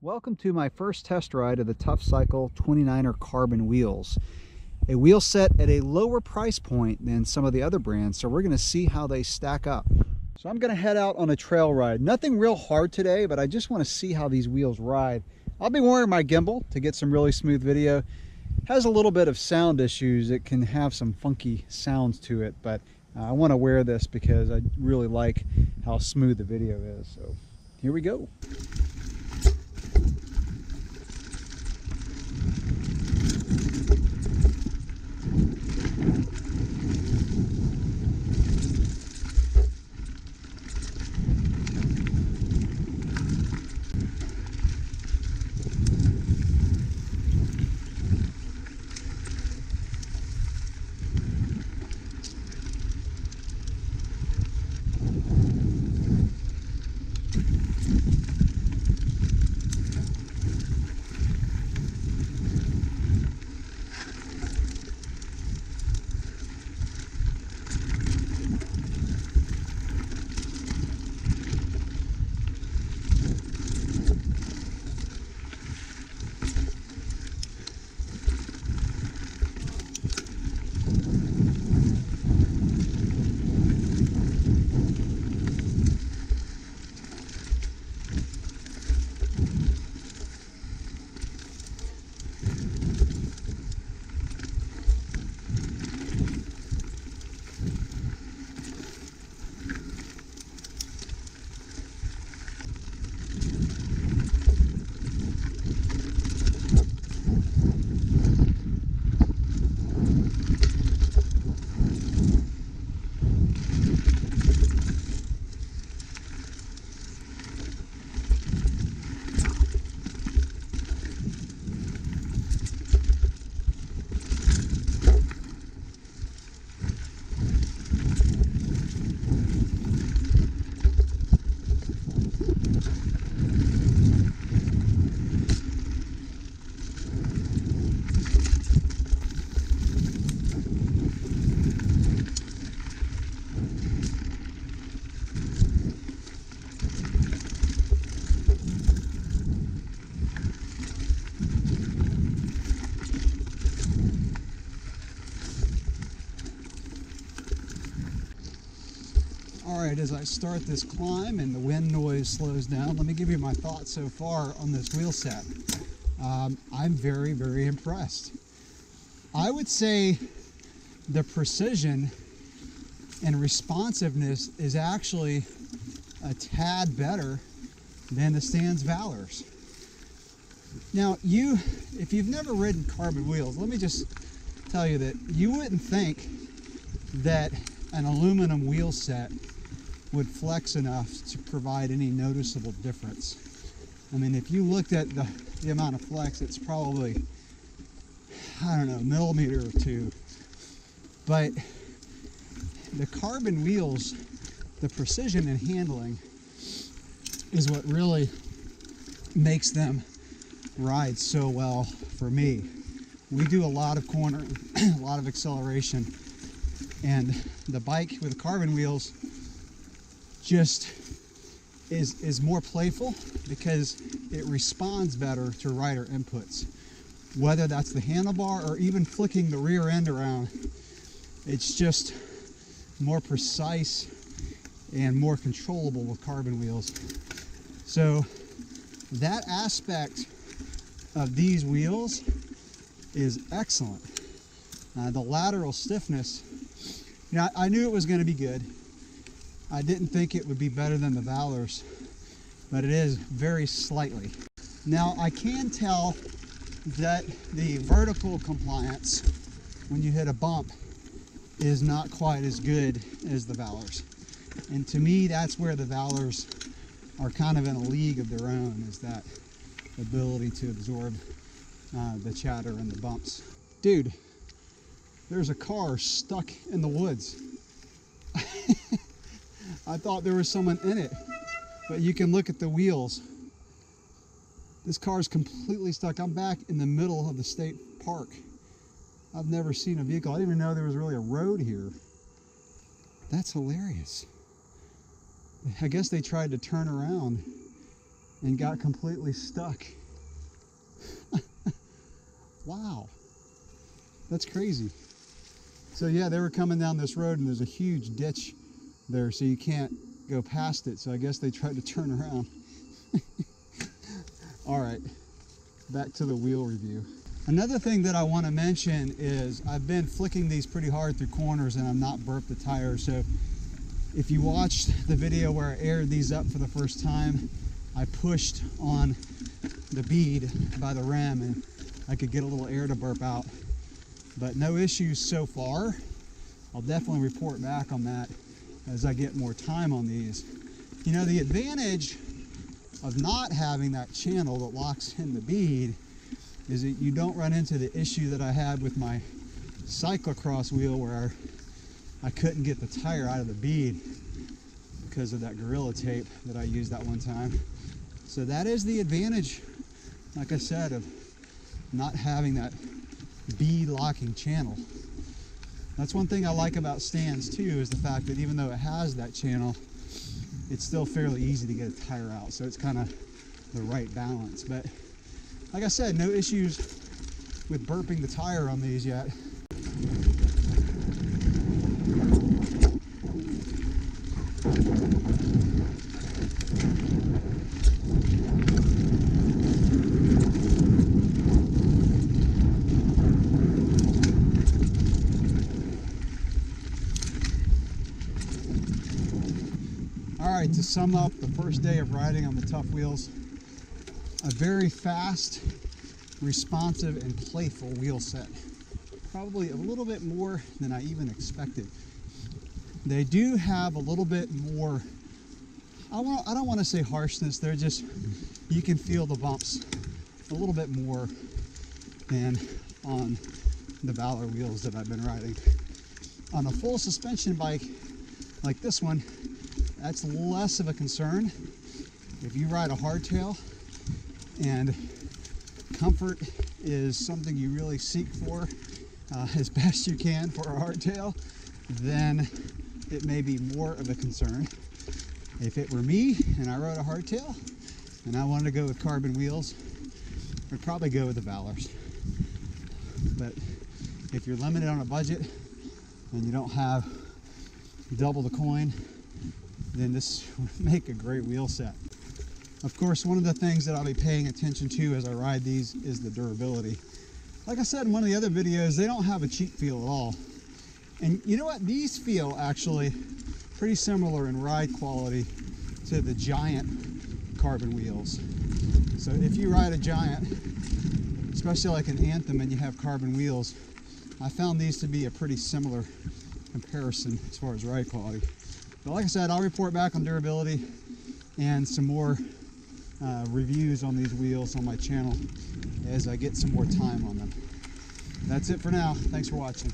Welcome to my first test ride of the Tuff Cycle 29er carbon wheels. A wheel set at a lower price point than some of the other brands, so we're going to see how they stack up. So I'm going to head out on a trail ride. Nothing real hard today, but I just want to see how these wheels ride. I'll be wearing my gimbal to get some really smooth video. It has a little bit of sound issues. It can have some funky sounds to it, but I want to wear this because I really like how smooth the video is. So here we go. Alright, as I start this climb and the wind noise slows down, let me give you my thoughts so far on this wheel set. I'm very, very impressed. I would say the precision and responsiveness is actually a tad better than the Stan's Valors. Now, if you've never ridden carbon wheels, let me just tell you that you wouldn't think that an aluminum wheel set would flex enough to provide any noticeable difference. I mean, if you looked at the amount of flex, it's probably, I don't know, a millimeter or two. But the carbon wheels, the precision in handling is what really makes them ride so well for me. We do a lot of cornering, a lot of acceleration, and the bike with the carbon wheels just is more playful because it responds better to rider inputs. Whether that's the handlebar or even flicking the rear end around, it's just more precise and more controllable with carbon wheels. So that aspect of these wheels is excellent. The lateral stiffness, you know, I knew it was going to be good. I didn't think it would be better than the Valors, but it is very slightly. Now, I can tell that the vertical compliance when you hit a bump is not quite as good as the Valors. And to me, that's where the Valors are kind of in a league of their own, is that ability to absorb the chatter and the bumps. Dude, there's a car stuck in the woods. I thought there was someone in it, but you can look at the wheels. This car is completely stuck. I'm back in the middle of the state park. I've never seen a vehicle. I didn't even know there was really a road here. That's hilarious. I guess they tried to turn around and got completely stuck. Wow, that's crazy. So yeah, they were coming down this road and there's a huge ditch there, so you can't go past it. So I guess they tried to turn around. All right, back to the wheel review. Another thing that I want to mention is I've been flicking these pretty hard through corners and I'm not burped the tires. So if you watched the video where I aired these up for the first time, I pushed on the bead by the rim and I could get a little air to burp out, but no issues so far. I'll definitely report back on that as I get more time on these. You know, the advantage of not having that channel that locks in the bead is that you don't run into the issue that I had with my cyclocross wheel where I couldn't get the tire out of the bead because of that Gorilla tape that I used that one time. So that is the advantage, like I said, of not having that bead locking channel. That's one thing I like about stands too, is the fact that even though it has that channel, it's still fairly easy to get a tire out. So it's kind of the right balance. But like I said, no issues with burping the tire on these yet. All right, to sum up the first day of riding on the Tuff wheels, a very fast, responsive, and playful wheel set. Probably a little bit more than I even expected. They do have a little bit more, I don't want to say harshness, they're just, you can feel the bumps a little bit more than on the Valor wheels that I've been riding. On a full suspension bike like this one, that's less of a concern. If you ride a hardtail and comfort is something you really seek for as best you can for a hardtail, then it may be more of a concern. If it were me and I rode a hardtail and I wanted to go with carbon wheels, I'd probably go with the Valors. But if you're limited on a budget and you don't have double the coin, then this would make a great wheel set. Of course, one of the things that I'll be paying attention to as I ride these is the durability. Like I said in one of the other videos, they don't have a cheap feel at all. And you know what? These feel actually pretty similar in ride quality to the Giant carbon wheels. So if you ride a Giant, especially like an Anthem and you have carbon wheels, I found these to be a pretty similar comparison as far as ride quality. But like I said, I'll report back on durability and some more reviews on these wheels on my channel as I get some more time on them. That's it for now. Thanks for watching.